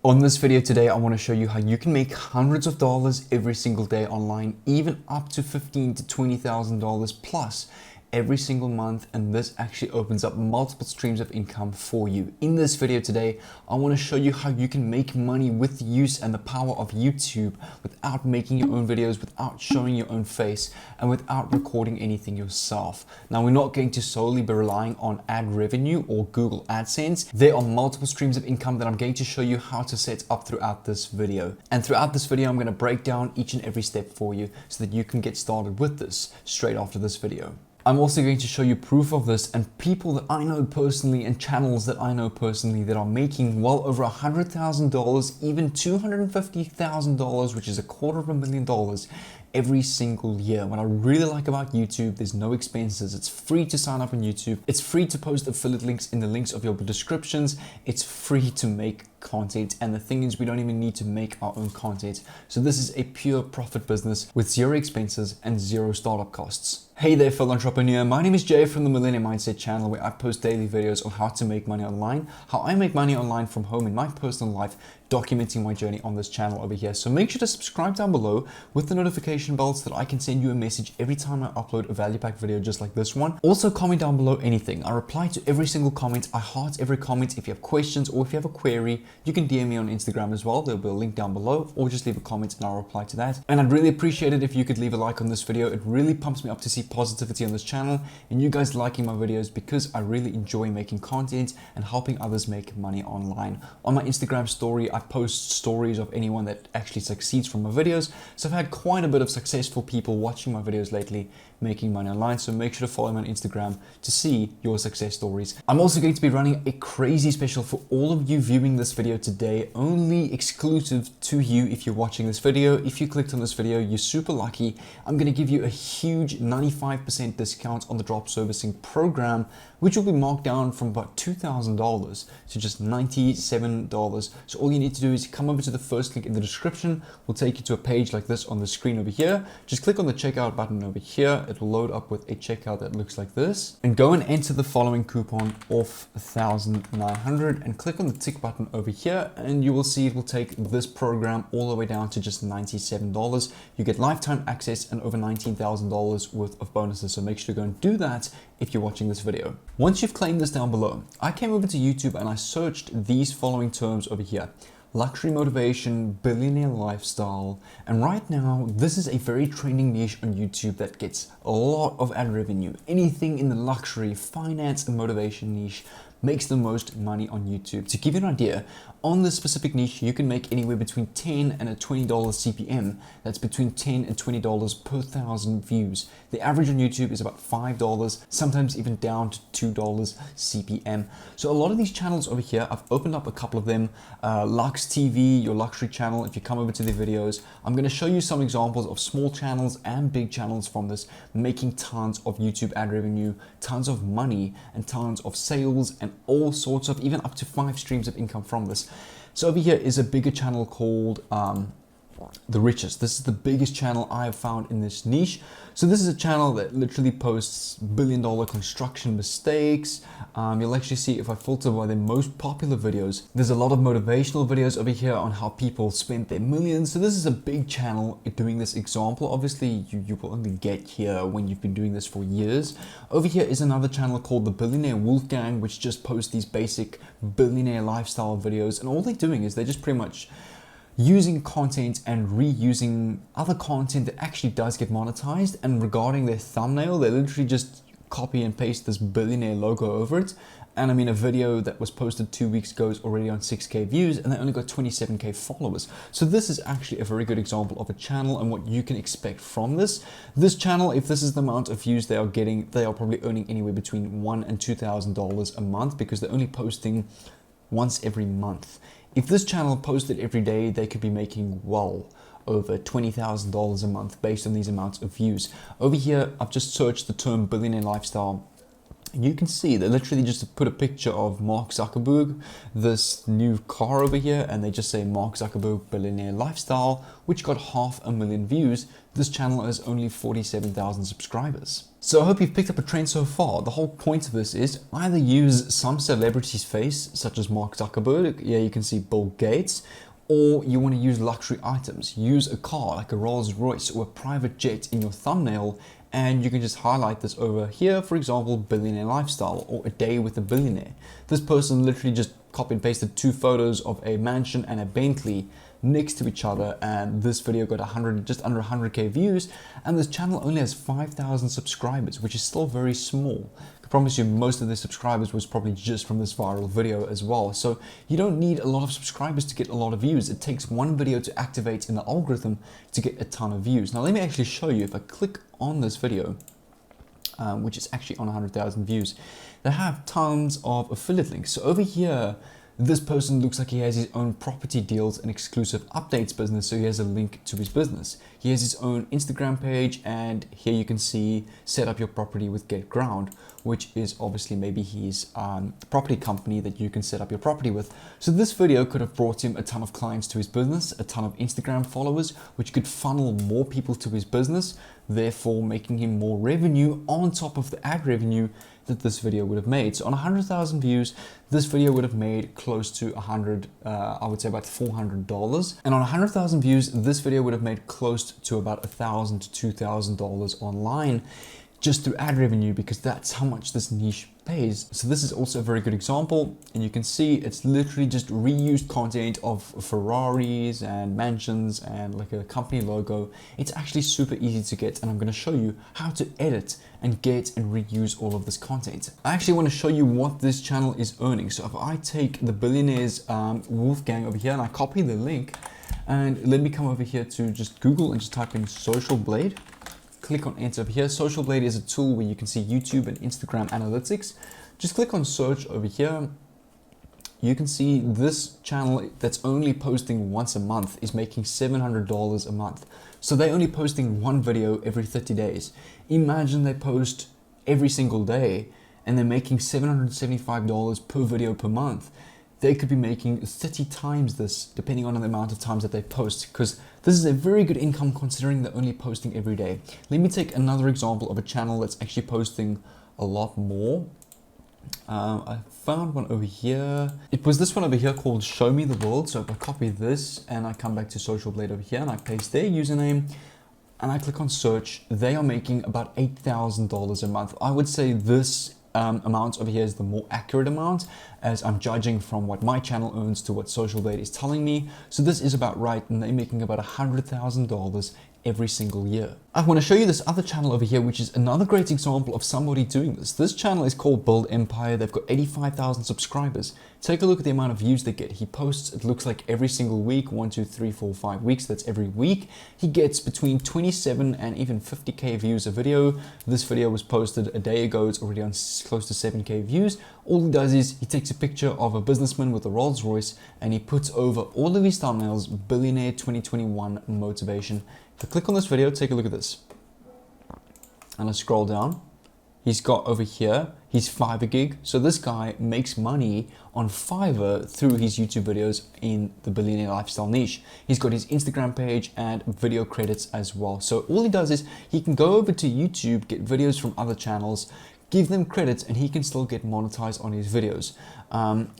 On this video today, I want to show you how you can make hundreds of dollars every single day online, even up to $15,000 to $20,000 plus every single month, and this actually opens up multiple streams of income for you. In this video today, I want to show you how you can make money with the use and the power of YouTube without making your own videos, without showing your own face, and without recording anything yourself. Now, we're not going to solely be relying on ad revenue or Google AdSense. There are multiple streams of income that I'm going to show you how to set up throughout this video. And throughout this video, I'm going to break down each and every step for you so that you can get started with this straight after this video. I'm also going to show you proof of this and people that I know personally and channels that I know personally that are making well over $100,000, even $250,000, which is $250,000 every single year. What I really like about YouTube, there's no expenses. It's free to sign up on YouTube. It's free to post affiliate links in the links of your descriptions. It's free to make content, and the thing is, we don't even need to make our own content. So this is a pure profit business with zero expenses and zero startup costs. Hey there, fellow entrepreneur. My name is Jay from the Millionaire Mindset channel, where I post daily videos on how to make money online, how I make money online from home in my personal life, documenting my journey on this channel over here. So make sure to subscribe down below with the notification bell so that I can send you a message every time I upload a value pack video just like this one. Also, comment down below anything. I reply to every single comment. I heart every comment. If you have questions or if you have a query, you can DM me on Instagram as well. There'll be a link down below, or just leave a comment and I'll reply to that. And I'd really appreciate it if you could leave a like on this video. It really pumps me up to see positivity on this channel and you guys liking my videos, because I really enjoy making content and helping others make money online. On my Instagram story, I post stories of anyone that actually succeeds from my videos. So I've had quite a bit of successful people watching my videos lately making money online, so make sure to follow me on Instagram to see your success stories. I'm also going to be running a crazy special for all of you viewing this video today, only exclusive to you if you're watching this video. If you clicked on this video, you're super lucky. I'm going to give you a huge 95% discount on the drop servicing program, which will be marked down from about $2,000 to just $97. So all you need to do is come over to the first link in the description. We'll take you to a page like this on the screen over here. Just click on the checkout button over here. It will load up with a checkout that looks like this, and go and enter the following coupon off 1,900 and click on the tick button over here, and you will see it will take this program all the way down to just $97. You get lifetime access and over $19,000 worth of bonuses. So make sure to go and do that if you're watching this video. Once you've claimed this down below, I came over to YouTube and I searched these following terms over here: luxury motivation, billionaire lifestyle. And right now, this is a very trending niche on YouTube that gets a lot of ad revenue. Anything in the luxury, finance, and motivation niche makes the most money on YouTube. To give you an idea, on this specific niche, you can make anywhere between $10 and $20 CPM. That's between $10 and $20 per 1,000 views. The average on YouTube is about $5, sometimes even down to $2 CPM. So a lot of these channels over here, I've opened up a couple of them. Lux TV, your luxury channel, if you come over to the videos, I'm going to show you some examples of small channels and big channels from this, making tons of YouTube ad revenue, tons of money, and tons of sales, and all sorts of, even up to 5 streams of income from this. So over here is a bigger channel called The Richest. This is the biggest channel I have found in this niche. So this is a channel that literally posts billion-dollar construction mistakes. You'll actually see, if I filter by the most popular videos, there's a lot of motivational videos over here on how people spent their millions. So this is a big channel doing this example. Obviously, you will only get here when you've been doing this for years. Over here is another channel called the Billionaire Wolfgang, which just posts these basic billionaire lifestyle videos. And all they're doing is they're just pretty much using content and reusing other content that actually does get monetized. And regarding their thumbnail, they literally just copy and paste this billionaire logo over it. And I mean, a video that was posted 2 weeks ago is already on 6K views, and they only got 27K followers. So this is actually a very good example of a channel and what you can expect from this. This channel, if this is the amount of views they are getting, they are probably earning anywhere between $1,000 and $2,000 a month, because they're only posting once every month. If this channel posted every day, they could be making well over $20,000 a month based on these amounts of views. Over here, I've just searched the term billionaire lifestyle You can see they literally just put a picture of Mark Zuckerberg, this new car over here, and they just say Mark Zuckerberg Billionaire Lifestyle, which got 500,000 views. This channel has only 47,000 subscribers. So I hope you've picked up a trend so far. The whole point of this is either use some celebrity's face, such as Mark Zuckerberg, yeah, you can see Bill Gates, or you want to use luxury items. Use a car like a Rolls Royce or a private jet in your thumbnail, and you can just highlight this over here, for example, billionaire lifestyle or a day with a billionaire. This person literally just copy and pasted 2 photos of a mansion and a Bentley next to each other, and this video got just under 100k views, and this channel only has 5,000 subscribers, which is still very small. I promise you most of the subscribers was probably just from this viral video as well. So you don't need a lot of subscribers to get a lot of views. It takes one video to activate in the algorithm to get a ton of views. Now let me actually show you. If I click on this video, which is actually on 100,000 views, they have tons of affiliate links. So over here, this person looks like he has his own property deals and exclusive updates business, so he has a link to his business. He has his own Instagram page, and here you can see set up your property with GetGround, which is obviously maybe his property company that you can set up your property with. So this video could have brought him a ton of clients to his business, a ton of Instagram followers, which could funnel more people to his business, therefore making him more revenue on top of the ad revenue that this video would have made. So on 100,000 views, this video would have made close to I would say about $400. And on 100,000 views, this video would have made close to about $1,000 to $2,000 online just through ad revenue, because that's how much this niche pays. So this is also a very good example, and you can see it's literally just reused content of Ferraris and mansions and like a company logo. It's actually super easy to get, and I'm going to show you how to edit and get and reuse all of this content. I actually want to show you what this channel is earning. So if I take the Billionaires Wolfgang over here and I copy the link, and let me come over here to just Google and just type in Social Blade. Click on enter over here. Social Blade is a tool where you can see YouTube and Instagram analytics. Just click on search over here. You can see this channel that's only posting once a month is making $700 a month. So they're only posting one video every 30 days. Imagine they post every single day and they're making $775 per video per month. They could be making 30 times this depending on the amount of times that they post, because this is a very good income considering they're only posting every day. Let me take another example of a channel that's actually posting a lot more. I found one over here. It was this one over here called Show Me the World. So if I copy this and I come back to Social Blade over here and I paste their username and I click on search, they are making about $8,000 a month. I would say this amount over here is the more accurate amount, as I'm judging from what my channel earns to what Social Blade is telling me. So this is about right, and they're making about $100,000 every single year. I want to show you this other channel over here, which is another great example of somebody doing this. This channel is called Build Empire. They've got 85,000 subscribers. Take a look at the amount of views they get. He posts, it looks like every single week, 1, 2, 3, 4, 5 weeks. That's every week. He gets between 27 and even 50k views a video. This video was posted a day ago. It's already on close to 7k views. All he does is he takes a picture of a businessman with a Rolls Royce and he puts over all of his thumbnails, Billionaire 2021 Motivation. If I click on this video, take a look at this. And I scroll down. He's got over here his Fiverr gig. So this guy makes money on Fiverr through his YouTube videos in the billionaire lifestyle niche. He's got his Instagram page and video credits as well. So all he does is he can go over to YouTube, get videos from other channels, give them credits, and he can still get monetized on his videos.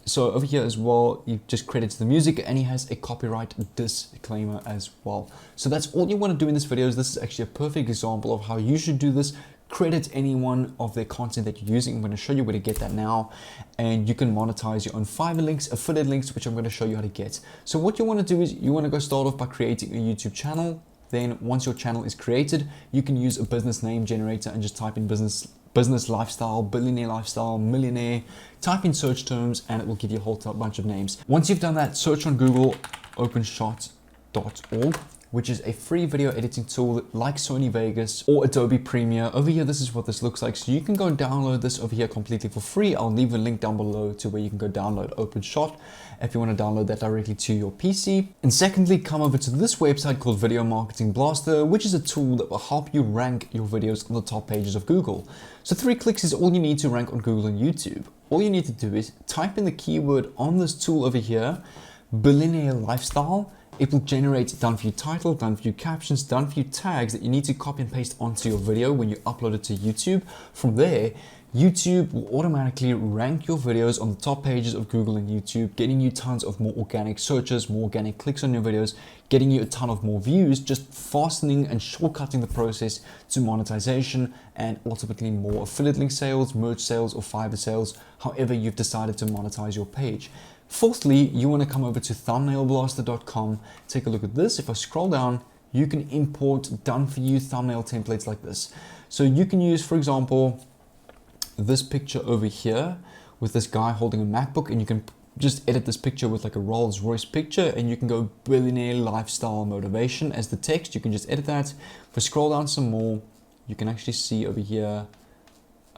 So over here as well, he just credits the music and he has a copyright disclaimer as well. So that's all you want to do in this video. This is actually a perfect example of how you should do this. Credit any one of their content that you're using. I'm going to show you where to get that now, and you can monetize your own Fiverr links, affiliate links, which I'm going to show you how to get. So what you want to do is you want to go start off by creating a YouTube channel. Then once your channel is created, you can use a business name generator and just type in business lifestyle, billionaire lifestyle, millionaire, type in search terms, and it will give you a whole bunch of names. Once you've done that, search on Google openshot.org. which is a free video editing tool like Sony Vegas or Adobe Premiere. Over here, this is what this looks like. So you can go and download this over here completely for free. I'll leave a link down below to where you can go download OpenShot if you want to download that directly to your PC. And secondly, come over to this website called Video Marketing Blaster, which is a tool that will help you rank your videos on the top pages of Google. So 3 clicks is all you need to rank on Google and YouTube. All you need to do is type in the keyword on this tool over here, billionaire lifestyle. It will generate done for you title, done for you captions, done for you tags that you need to copy and paste onto your video when you upload it to YouTube. From there, YouTube will automatically rank your videos on the top pages of Google and YouTube, getting you tons of more organic searches, more organic clicks on your videos, getting you a ton of more views, just fastening and shortcutting the process to monetization and ultimately more affiliate link sales, merch sales, or Fiverr sales, however you've decided to monetize your page. Fourthly, you want to come over to thumbnailblaster.com, take a look at this. If I scroll down, you can import done for you thumbnail templates like this. So you can use, for example, this picture over here with this guy holding a MacBook, and you can just edit this picture with like a Rolls Royce picture, and you can go billionaire lifestyle motivation as the text. You can just edit that. If I scroll down some more, you can actually see over here,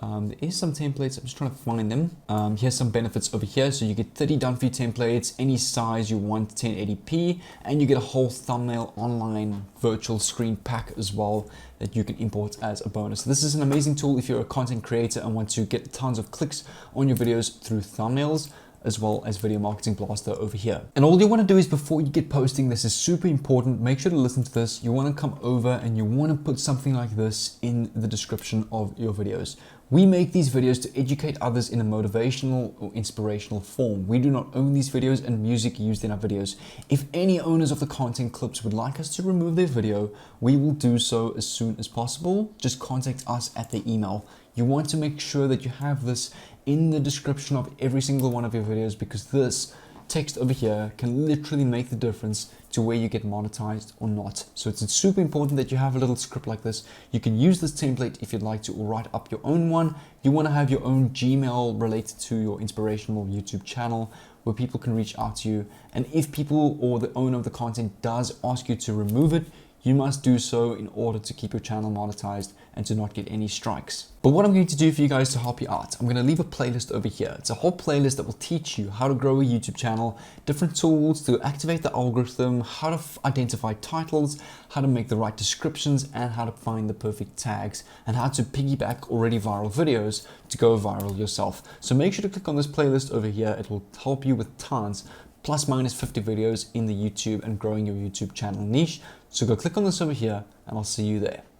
there is some templates. I'm just trying to find them. Here's some benefits over here. So you get 30 done for you templates, any size you want, 1080p, and you get a whole thumbnail online virtual screen pack as well that you can import as a bonus. So this is an amazing tool if you're a content creator and want to get tons of clicks on your videos through thumbnails, as well as Video Marketing Blaster over here. And all you want to do is, before you get posting, this is super important, make sure to listen to this. You want to come over and you want to put something like this in the description of your videos. We make these videos to educate others in a motivational or inspirational form. We do not own these videos and music used in our videos. If any owners of the content clips would like us to remove their video, we will do so as soon as possible. Just contact us at the email. You want to make sure that you have this in the description of every single one of your videos, because this text over here can literally make the difference to where you get monetized or not. So it's super important that you have a little script like this. You can use this template if you'd like to, or write up your own one. You want to have your own Gmail related to your inspirational YouTube channel where people can reach out to you. And if people or the owner of the content does ask you to remove it, you must do so in order to keep your channel monetized and to not get any strikes. But what I'm going to do for you guys to help you out, I'm going to leave a playlist over here. It's a whole playlist that will teach you how to grow a YouTube channel, different tools to activate the algorithm, how to identify titles, how to make the right descriptions, and how to find the perfect tags, and how to piggyback already viral videos to go viral yourself. So make sure to click on this playlist over here. It will help you with tons, plus minus 50 videos in the YouTube and growing your YouTube channel niche. So go click on this over here and I'll see you there.